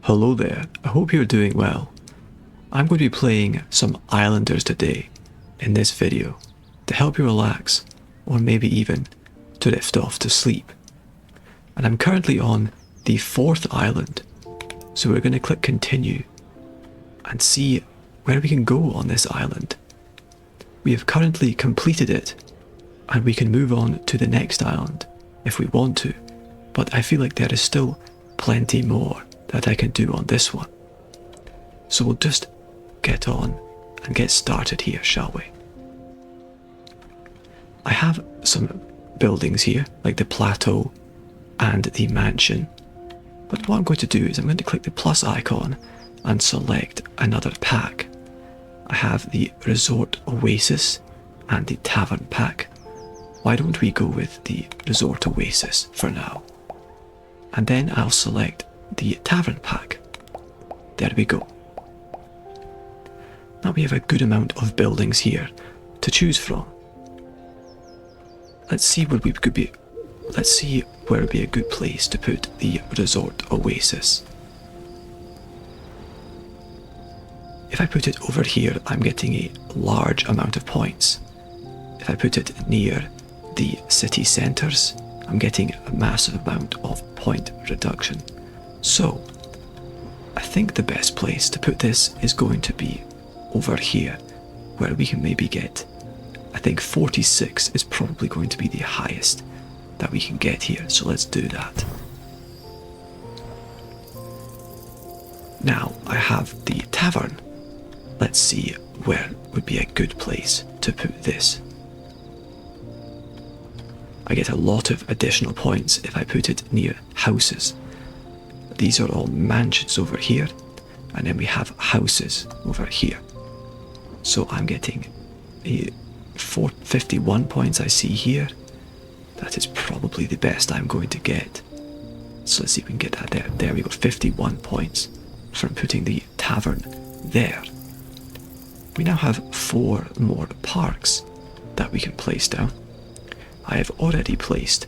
Hello there, I hope you're doing well. I'm going to be playing some Islanders today in this video to help you relax or maybe even to drift off to sleep. And I'm currently on the 4th island, so we're going to click continue and see where we can go on this island. We have currently completed it and we can move on to the next island if we want to, but I feel like there is still plenty more that I can do on this one. So we'll just get on and get started here, shall we? I have some buildings here, like the plateau and the mansion, but what I'm going to do is I'm going to click the plus icon and select another pack. I have the Resort Oasis and the Tavern pack. Why don't we go with the Resort Oasis for now? And then I'll select the Tavern pack. There we go. Now we have a good amount of buildings here to choose from. Let's see where we could be. Let's see where would be a good place to put the Resort Oasis. If I put it over here, I'm getting a large amount of points. If I put it near the city centres, I'm getting a massive amount of point reduction. So, I think the best place to put this is going to be over here, where we can maybe get, I think 46 is probably going to be the highest that we can get here, so let's do that. Now, I have the tavern. Let's see where would be a good place to put this. I get a lot of additional points if I put it near houses. These are all mansions over here, and then we have houses over here. So I'm getting a 51 points I see here. That is probably the best I'm going to get. So let's see if we can get that there. There we go, 51 points from putting the tavern there. We now have 4 more parks that we can place down. I have already placed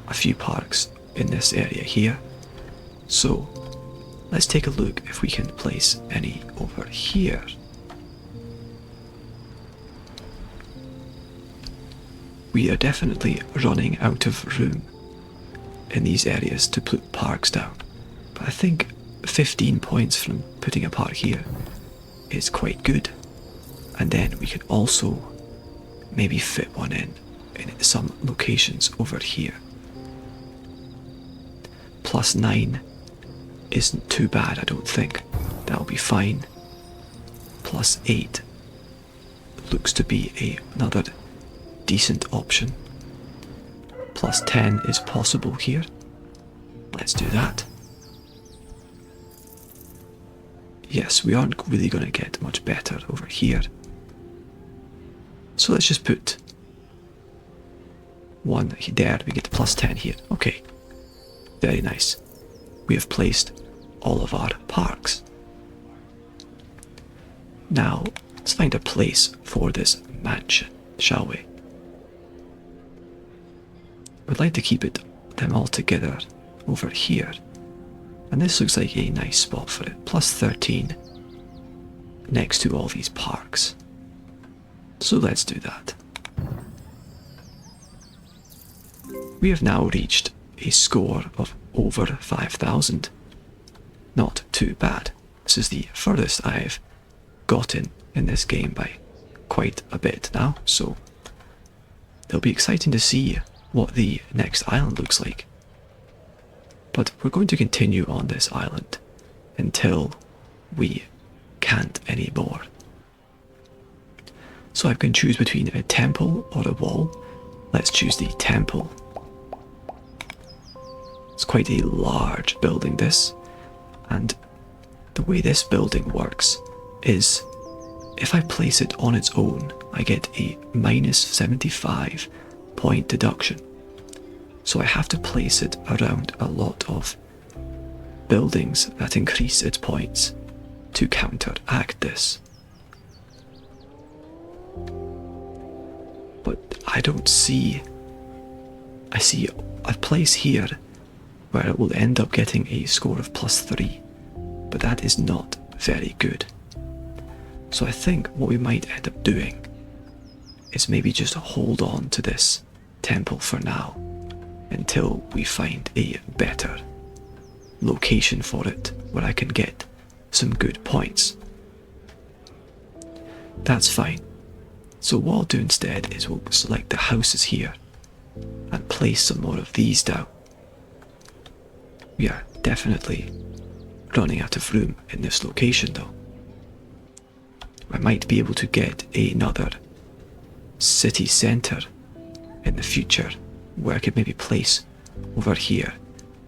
a few parks in this area here. So let's take a look if we can place any over here. We are definitely running out of room in these areas to put parks down, but I think 15 points from putting a park here is quite good. And then we can also maybe fit one in some locations over here. +9 isn't too bad, I don't think. That'll be fine. +8 looks to be another decent option. +10 is possible here. Let's do that. Yes, we aren't really going to get much better over here. So let's just put one there. We get +10 here. Okay, very nice. We have placed all of our parks. Now, let's find a place for this mansion, shall we? We'd like to keep them all together over here. And this looks like a nice spot for it. +13 next to all these parks. So let's do that. We have now reached a score of over 5,000. Not too bad. This is the furthest I've gotten in this game by quite a bit now, so it'll be exciting to see what the next island looks like. But we're going to continue on this island until we can't anymore. So I can choose between a temple or a wall. Let's choose the temple. It's quite a large building, this, and the way this building works is if I place it on its own, I get a -75 point deduction. So I have to place it around a lot of buildings that increase its points to counteract this. But I don't see... I see a place here where it will end up getting a score of +3. but that is not very good. So I think what we might end up doing is maybe just hold on to this temple for now until we find a better location for it where I can get some good points. That's fine. So what I'll do instead is we'll select the houses here and place some more of these down. We are definitely running out of room in this location though. I might be able to get another city centre in the future where I could maybe place over here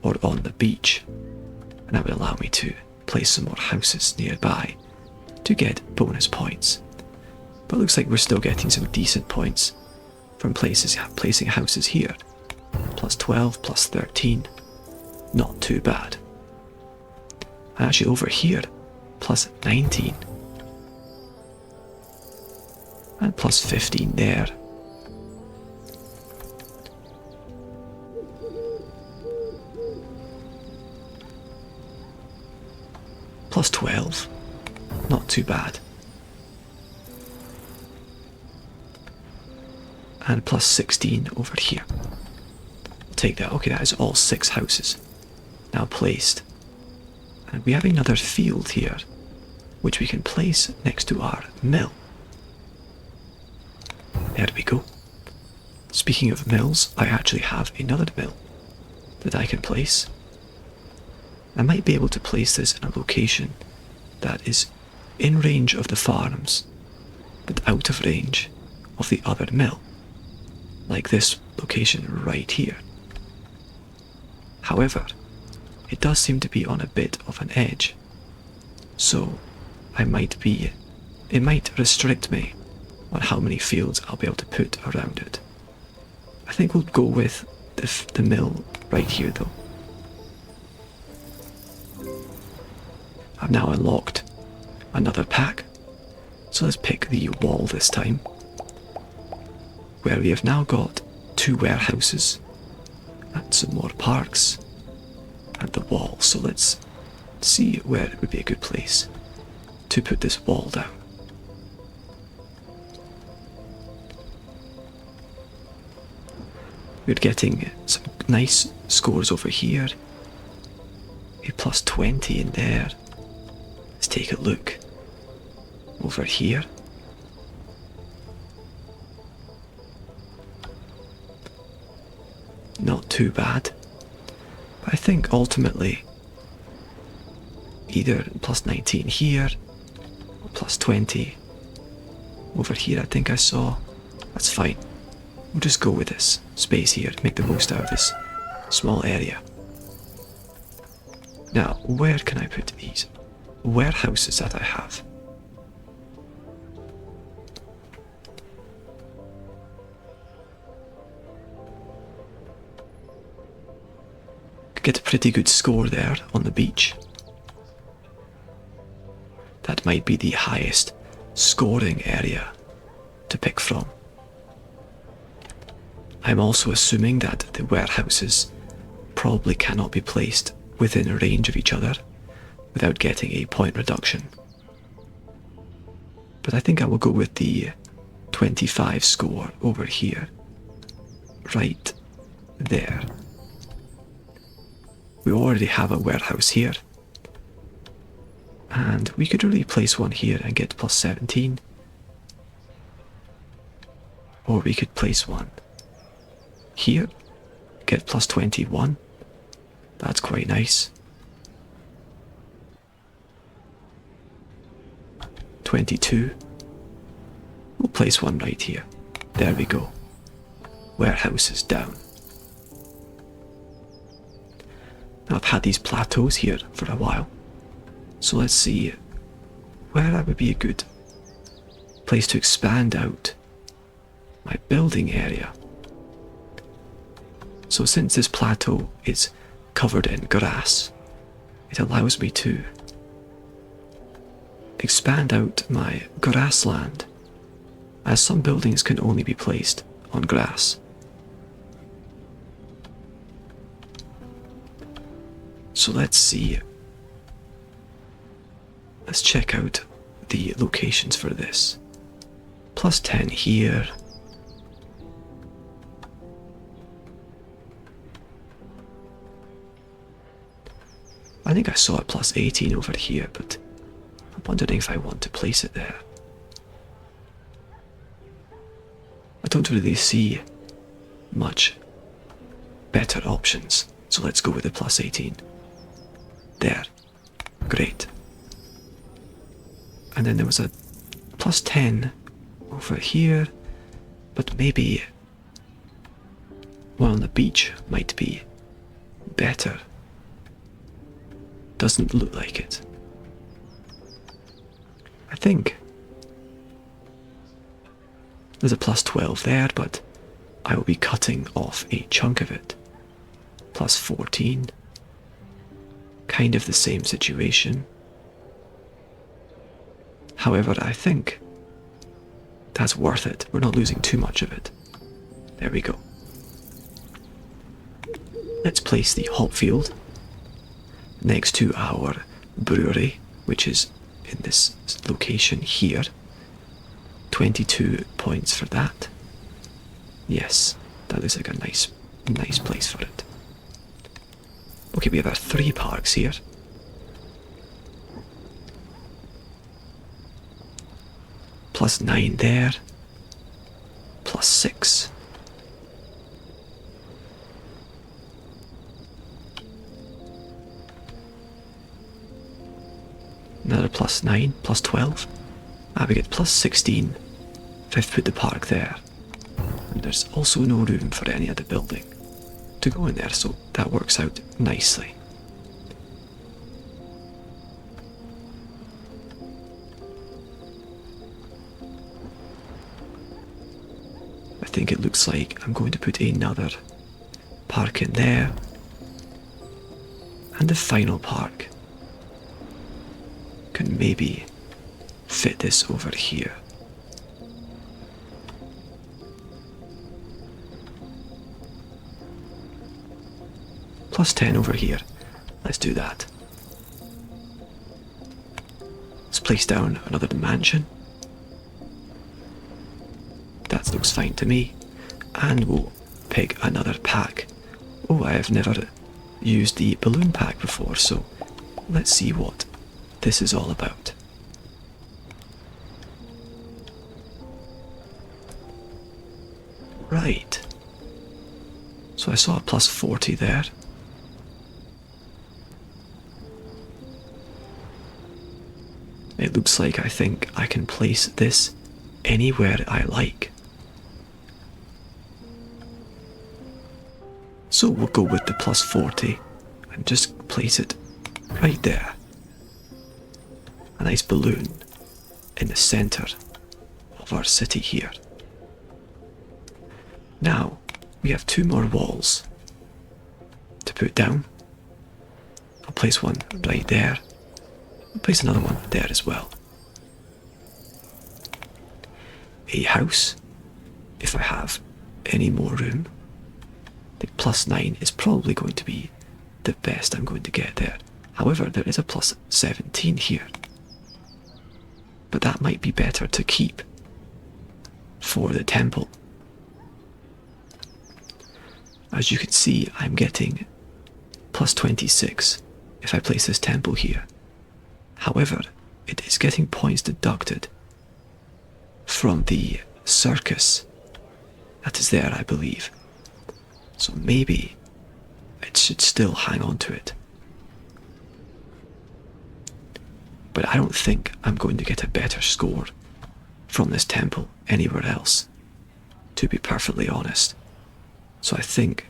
or on the beach, and that would allow me to place some more houses nearby to get bonus points. But it looks like we're still getting some decent points from placing houses here. Plus 12, plus 13, not too bad. And actually over here, plus 19. And plus 15 there. Plus 12, not too bad. And plus 16 over here. I'll take that. Okay, that is all 6 houses now placed. And we have another field here, which we can place next to our mill. There we go. Speaking of mills, I actually have another mill that I can place. I might be able to place this in a location that is in range of the farms, but out of range of the other mill, like this location right here. However, it does seem to be on a bit of an edge, so it might restrict me on how many fields I'll be able to put around it. I think we'll go with the mill right here though. I've now unlocked another pack, so let's pick the wall this time, where we have now got 2 warehouses and some more parks and the wall. So let's see where it would be a good place to put this wall down. We're getting some nice scores over here, a plus 20 in there. Let's take a look over here. Not too bad. But I think ultimately either plus 19 here or plus 20 over here I think I saw. That's fine. We'll just go with this space here to make the most out of this small area. Now, where can I put these warehouses that I have? Could get a pretty good score there on the beach. That might be the highest scoring area to pick from. I'm also assuming that the warehouses probably cannot be placed within range of each other without getting a point reduction. But I think I will go with the 25 score over here, right there. We already have a warehouse here, and we could really place one here and get plus 17, or we could place one here, get plus 21. That's quite nice. 22. We'll place one right here. There we go. Warehouse is down. Now I've had these plateaus here for a while, so let's see where that would be a good place to expand out my building area. So since this plateau is covered in grass, it allows me to expand out my grassland, as some buildings can only be placed on grass. So let's see let's check out the locations for this. Plus 10 here. I think I saw a plus 18 over here, but I'm wondering if I want to place it there. I don't really see much better options, so let's go with the plus 18. There. Great. And then there was a plus 10 over here, but maybe one on the beach might be better. Doesn't look like it. I think there's a plus 12 there, but I will be cutting off a chunk of it. Plus 14. Kind of the same situation. However, I think that's worth it. We're not losing too much of it. There we go. Let's place the hop field next to our brewery, which is in this location here. 22 points for that. Yes, that looks like a nice place for it. Okay, we have our 3 parks here. Plus 9 there. Plus 6. Another plus 9, plus 12. We get plus 16 if I've put the park there. And there's also no room for any other building to go in there, so that works out nicely. I think it looks like I'm going to put another park in there. And the final park can maybe fit this over here. Plus 10 over here. Let's do that. Let's place down another mansion. That looks fine to me. And we'll pick another pack. Oh, I have never used the balloon pack before, so let's see what this is all about. Right. So I saw a plus 40 there. It looks like I think I can place this anywhere I like. So we'll go with the plus 40 and just place it right there. A nice balloon in the centre of our city here. Now we have 2 more walls to put down. I'll place one right there. I'll place another one there as well. A house, if I have any more room. I think plus 9 is probably going to be the best I'm going to get there. However, there is a plus 17 here. But that might be better to keep for the temple. As you can see, I'm getting plus 26 if I place this temple here. However, it is getting points deducted from the circus that is there, I believe. So maybe it should still hang on to it. But I don't think I'm going to get a better score from this temple anywhere else, to be perfectly honest. So I think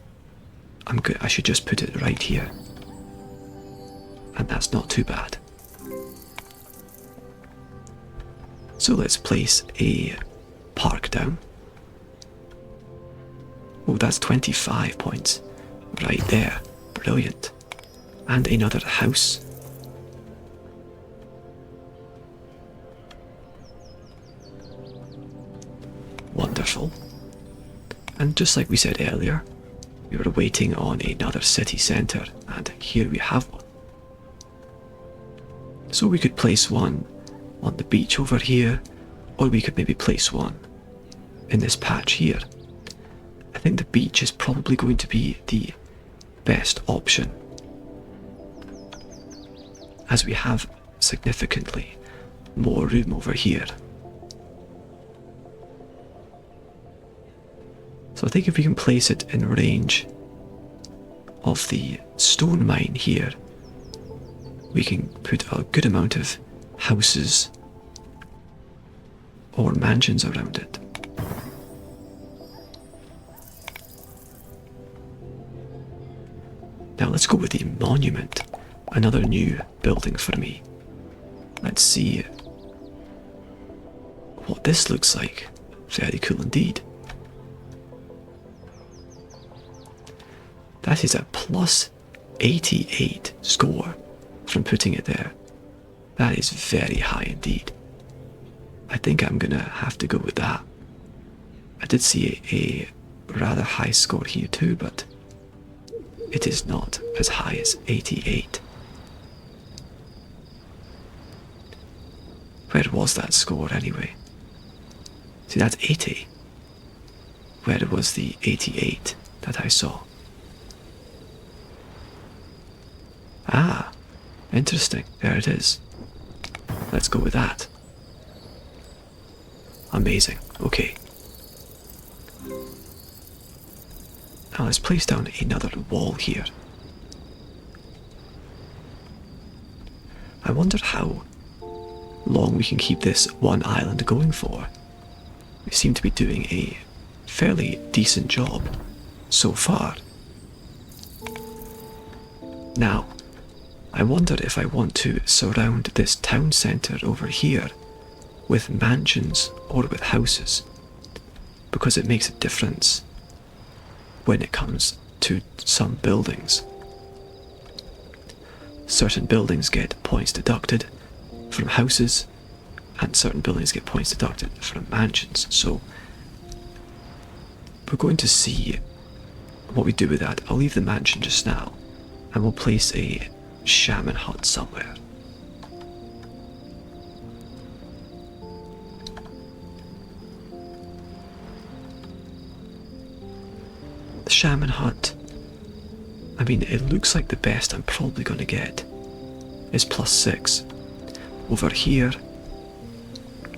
I should just put it right here. And that's not too bad. So let's place a park down. Oh, that's 25 points. Right there. Brilliant. And another house. Wonderful. And just like we said earlier, we were waiting on another city centre, and here we have one. So we could place one on the beach over here, or we could maybe place one in this patch here. I think the beach is probably going to be the best option, as we have significantly more room over here. So I think if we can place it in range of the stone mine here, we can put a good amount of houses or mansions around it. Now let's go with the monument, another new building for me. Let's see what this looks like. Very cool indeed. That is a plus 88 score from putting it there. That is very high indeed. I think I'm gonna have to go with that. I did see a rather high score here too, but it is not as high as 88. Where was that score anyway? See, that's 80. Where was the 88 that I saw? Ah, interesting. There it is. Let's go with that. Amazing. Okay. Now let's place down another wall here. I wonder how long we can keep this one island going for. We seem to be doing a fairly decent job so far. Now, I wonder if I want to surround this town centre over here with mansions or with houses, because it makes a difference when it comes to some buildings. Certain buildings get points deducted from houses, and certain buildings get points deducted from mansions. So we're going to see what we do with that. I'll leave the mansion just now, and we'll place a shaman hut somewhere. The shaman hut, I mean, it looks like the best I'm probably going to get is plus 6 over here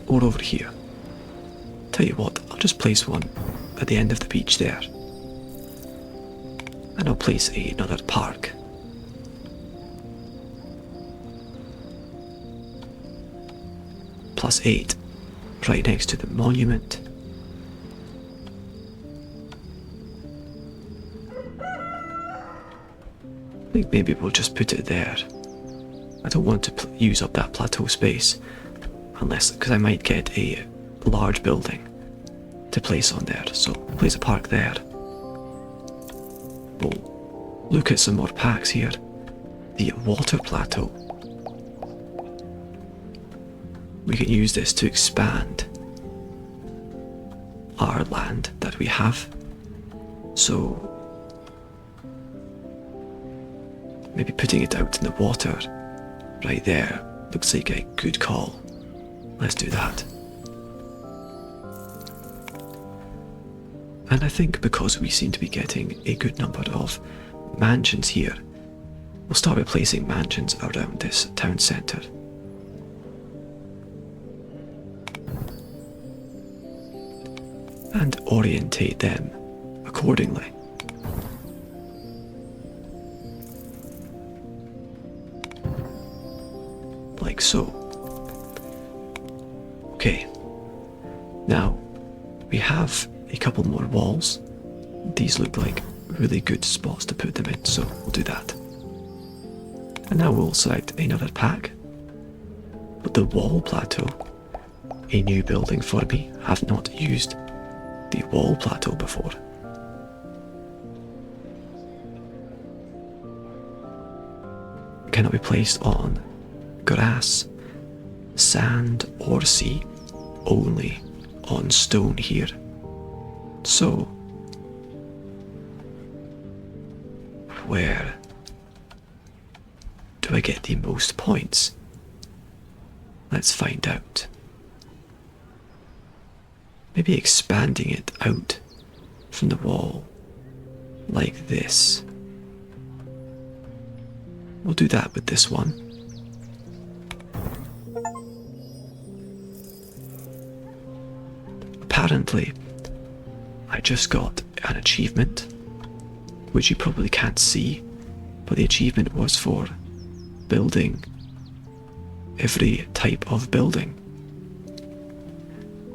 or over here. Tell you what, I'll just place one at the end of the beach there, and I'll place another park. Plus 8 right next to the monument. I think maybe we'll just put it there. I don't want to use up that plateau space, because I might get a large building to place on there. So place a park there. We'll look at some more packs here. The water plateau. We can use this to expand our land that we have. So maybe putting it out in the water right there looks like a good call. Let's do that. And I think because we seem to be getting a good number of mansions here, we'll start replacing mansions around this town centre. And orientate them accordingly. Like so. Okay. Now, we have a couple more walls. These look like really good spots to put them in, so we'll do that. And now we'll select another pack. But the wall plateau, a new building for me. I have not used the wall plateau before. Cannot be placed on grass, sand or sea, only on stone here. So, where do I get the most points? Let's find out. Maybe expanding it out from the wall like this. We'll do that with this one. Apparently, I just got an achievement, which you probably can't see, but the achievement was for building every type of building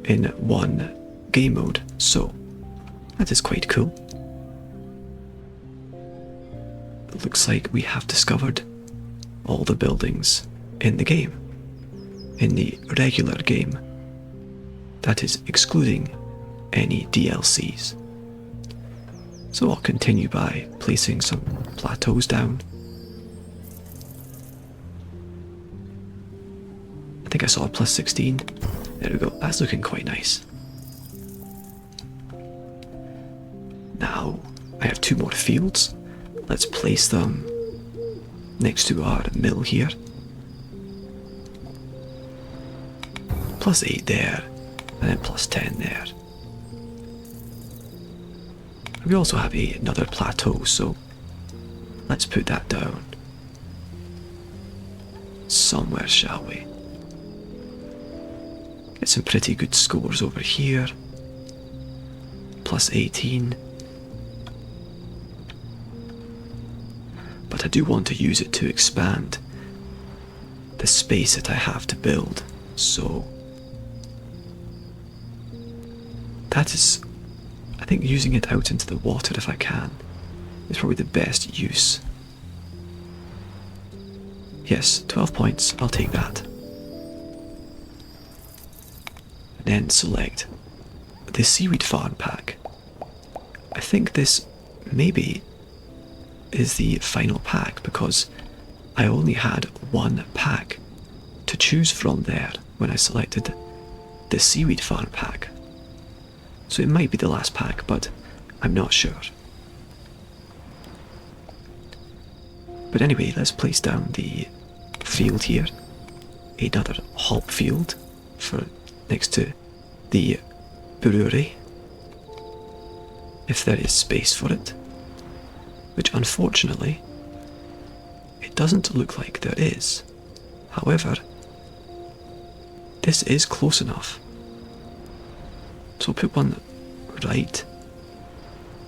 in one game mode, so that is quite cool. It looks like we have discovered all the buildings in the game, in the regular game, that is excluding any DLCs. So I'll continue by placing some plateaus down. I think I saw a plus 16. There we go, that's looking quite nice. Now, I have 2 more fields. Let's place them next to our mill here. Plus 8 there, and then plus 10 there. We also have another plateau, so let's put that down somewhere, shall we? Get some pretty good scores over here. Plus 18. But I do want to use it to expand the space that I have to build, so that is, I think using it out into the water if I can is probably the best use. Yes, 12 points, I'll take that. And then select the seaweed farm pack. I think this maybe is the final pack because I only had 1 pack to choose from there when I selected the seaweed farm pack. So it might be the last pack, but I'm not sure. But anyway, let's place down the field here. Another hop field for next to the brewery, if there is space for it. Which unfortunately, it doesn't look like there is. However, this is close enough. So I'll put one right.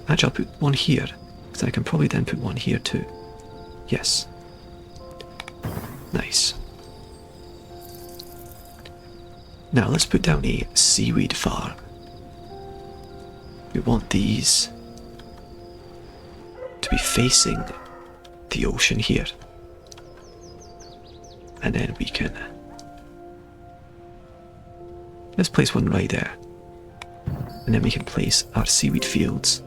Actually, I'll put one here, because I can probably then put one here too. Yes. Nice. Now let's put down a seaweed farm. We want these to be facing the ocean here. And then we can... let's place one right there. And then we can place our seaweed fields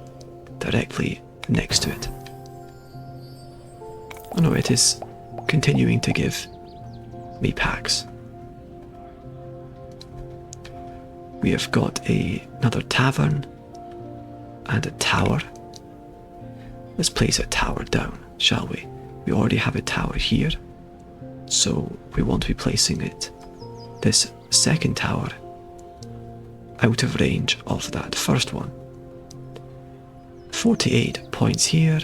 directly next to it. Oh no, it is continuing to give me packs. We have got another tavern and a tower. Let's place a tower down, shall we? We already have a tower here, so we want to be placing it, this second tower, out of range of that first one. 48 points here.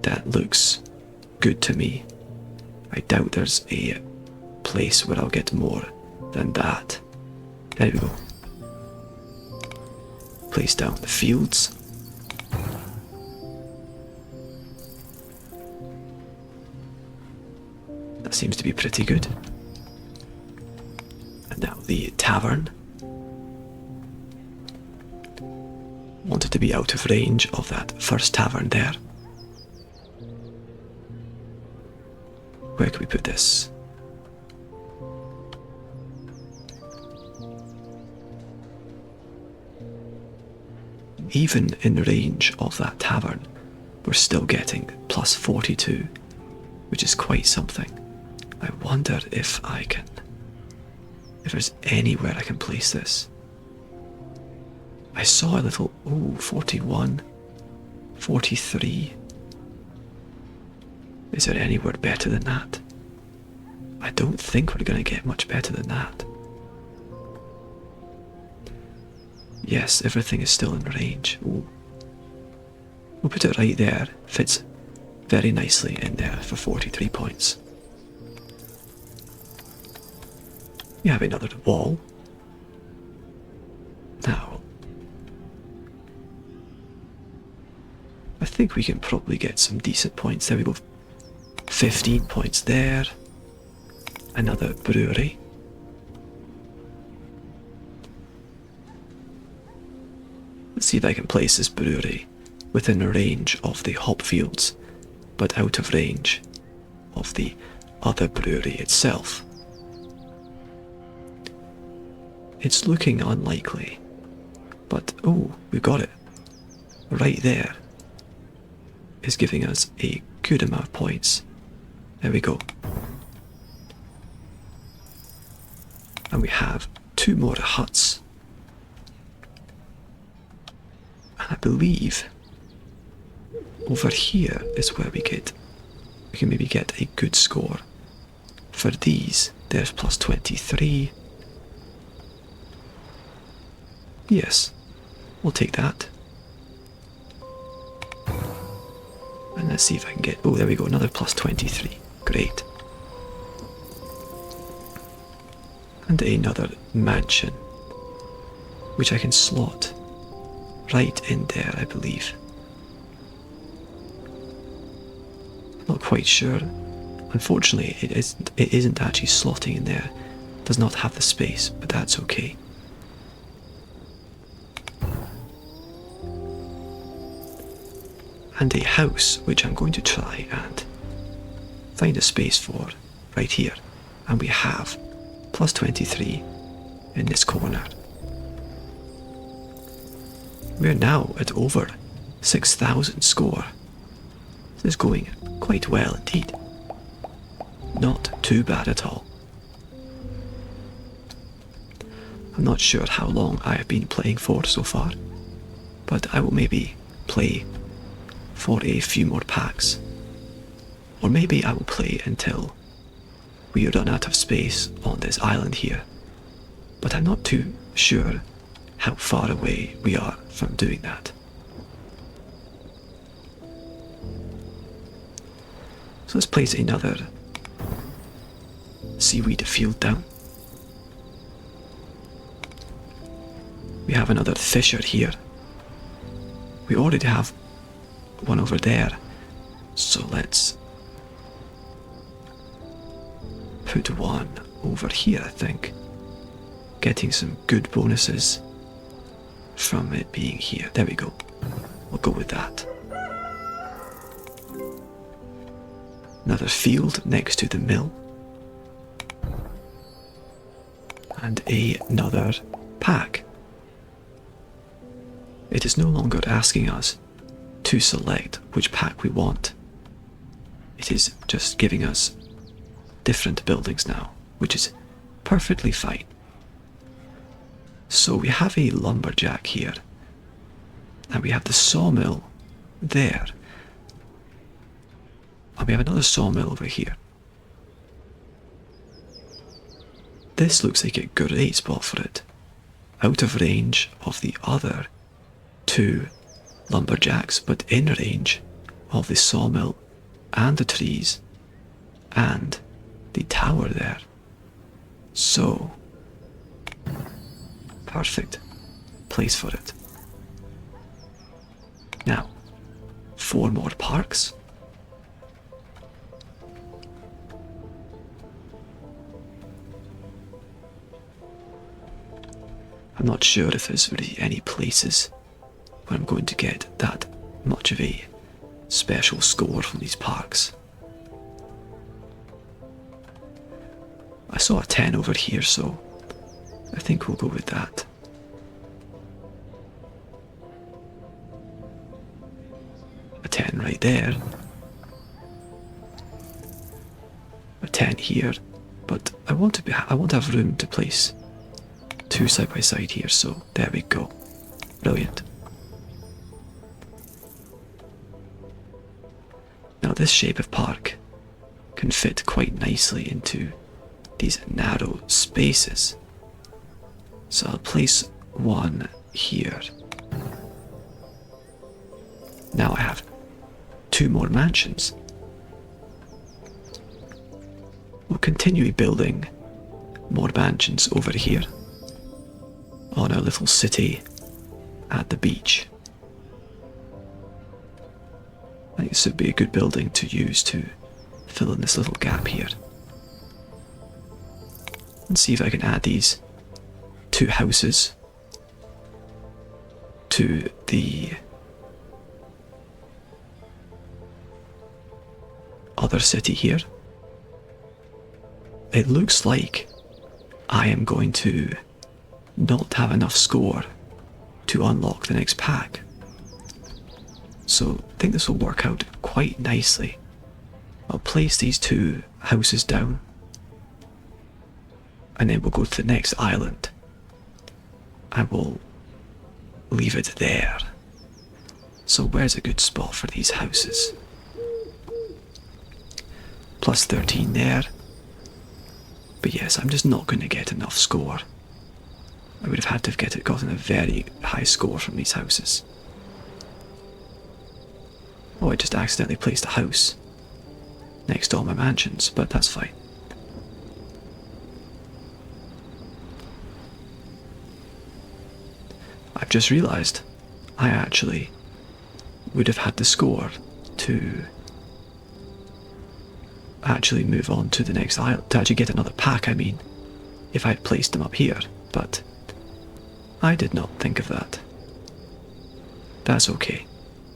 That looks good to me. I doubt there's a place where I'll get more than that. There we go. Place down the fields. That seems to be pretty good. And now the tavern. Want it to be out of range of that first tavern there. Where can we put this? Even in range of that tavern, we're still getting plus 42, which is quite something. I wonder if there's anywhere I can place this. I saw a little, 41, 43. Is there anywhere better than that? I don't think we're going to get much better than that. Yes, everything is still in range. Ooh. We'll put it right there. Fits very nicely in there for 43 points. We have another wall. Now, I think we can probably get some decent points. There we go. 15 points there. Another brewery. Let's see if I can place this brewery within range of the hop fields, but out of range of the other brewery itself. It's looking unlikely, but oh, we got it. Right there is giving us a good amount of points. There we go. And we have 2 more huts. And I believe over here is where we can maybe get a good score. For these, there's plus 23. Yes, we'll take that. And let's see if I can get, oh there we go, another plus 23. Great. And another mansion, which I can slot right in there, I believe. Not quite sure. Unfortunately, it isn't actually slotting in there. It does not have the space, but that's okay. And a house, which I'm going to try and find a space for right here. And we have plus 23 in this corner. We're now at over 6,000 score. This is going quite well indeed. Not too bad at all. I'm not sure how long I have been playing for so far, but I will maybe play for a few more packs. Or maybe I will play until we run out of space on this island here. But I'm not too sure how far away we are from doing that. So let's place another seaweed field down. We have another fisher here. We already have one over there, so let's put one over here, I think. Getting some good bonuses from it being here. There we go. We'll go with that. Another field next to the mill. And another pack. It is no longer asking us to select which pack we want. It is just giving us different buildings now, which is perfectly fine. So we have a lumberjack here, and we have the sawmill there, and we have another sawmill over here. This looks like a great spot for it, out of range of the other 2 lumberjacks, but in range of the sawmill and the trees and the tower there. So, perfect place for it. Now, 4 more parks. I'm not sure if there's really any places where I'm going to get that much of a special score from these parks. I saw a 10 over here, so I think we'll go with that. A 10 right there. A 10 here, but I want to have room to place 2 side by side here, so there we go. Brilliant. Now this shape of park can fit quite nicely into these narrow spaces. So I'll place one here. Now I have 2 more mansions. We'll continue building more mansions over here on our little city at the beach. I think this would be a good building to use to fill in this little gap here. And see if I can add these 2 houses to the other city here. It looks like I am going to not have enough score to unlock the next pack. So I think this will work out quite nicely. I'll place these 2 houses down and then we'll go to the next island and we'll leave it there. So where's a good spot for these houses? Plus 13 there. But yes, I'm just not going to get enough score. I would have had to have gotten a very high score from these houses. Oh, I just accidentally placed a house next to all my mansions, but that's fine. I've just realised I actually would have had the score to actually move on to the next island, to actually get another pack, I mean, if I'd placed them up here, but I did not think of that. That's okay.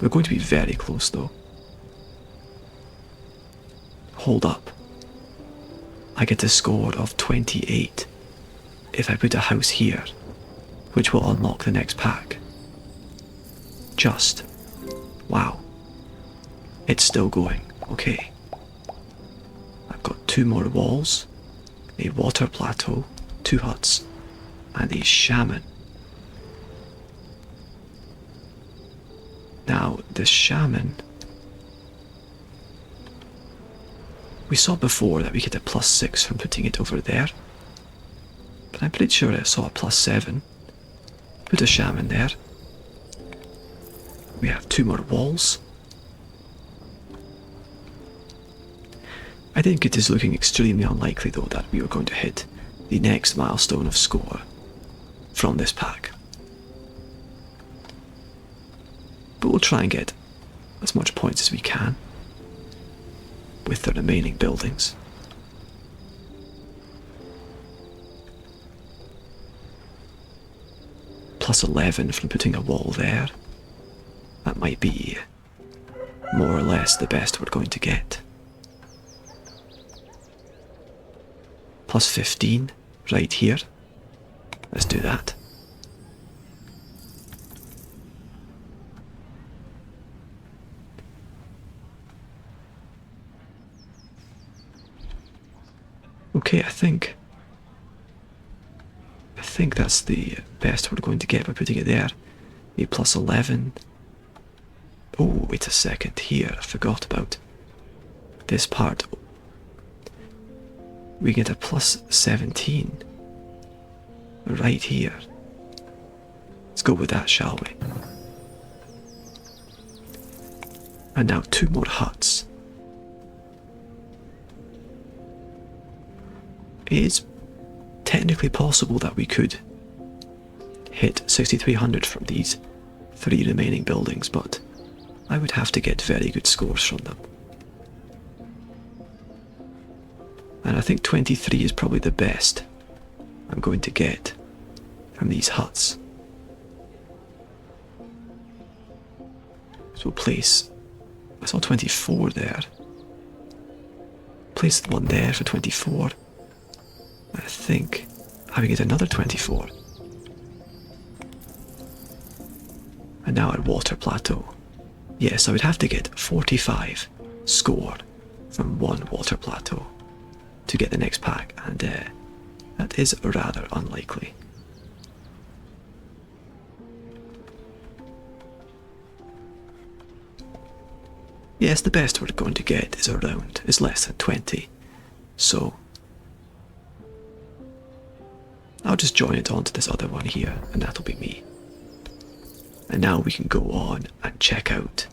We're going to be very close though. Hold up. I get a score of 28 if I put a house here, which will unlock the next pack. Just. Wow. It's still going. Okay. I've got 2 more walls, a water plateau, 2 huts, and a shaman. Now, this shaman, we saw before that we get a plus 6 from putting it over there, but I'm pretty sure I saw a plus 7. Put a shaman there. We have 2 more walls. I think it is looking extremely unlikely though that we are going to hit the next milestone of score from this pack. But we'll try and get as much points as we can with the remaining buildings. Plus 11 from putting a wall there. That might be more or less the best we're going to get. Plus 15 right here. Let's do that. Okay, I think that's the best we're going to get by putting it there. A plus 11. Oh, wait a second here, I forgot about this part. We get a plus 17 right here. Let's go with that, shall we? And now 2 more huts. It is technically possible that we could hit 6300 from these 3 remaining buildings, but I would have to get very good scores from them. And I think 23 is probably the best I'm going to get from these huts. So we'll place, I saw 24 there. Place the one there for 24. I think having it another 24. And now our water plateau. Yes, I would have to get 45 score from one water plateau to get the next pack, and that is rather unlikely. Yes, the best we're going to get is less than 20, so I'll just join it onto this other one here, and that'll be me. And now we can go on and check out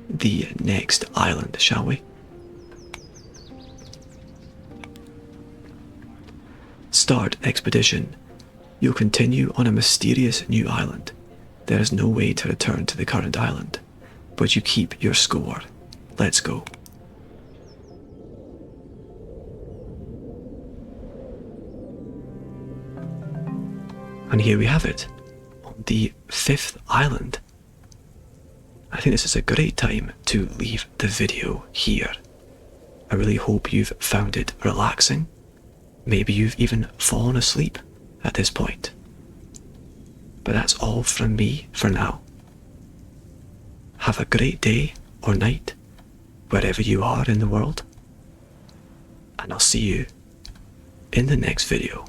the next island, shall we? Start expedition. You'll continue on a mysterious new island. There is no way to return to the current island, but you keep your score. Let's go. And here we have it, on the 5th island. I think this is a great time to leave the video here. I really hope you've found it relaxing. Maybe you've even fallen asleep at this point. But that's all from me for now. Have a great day or night, wherever you are in the world. And I'll see you in the next video.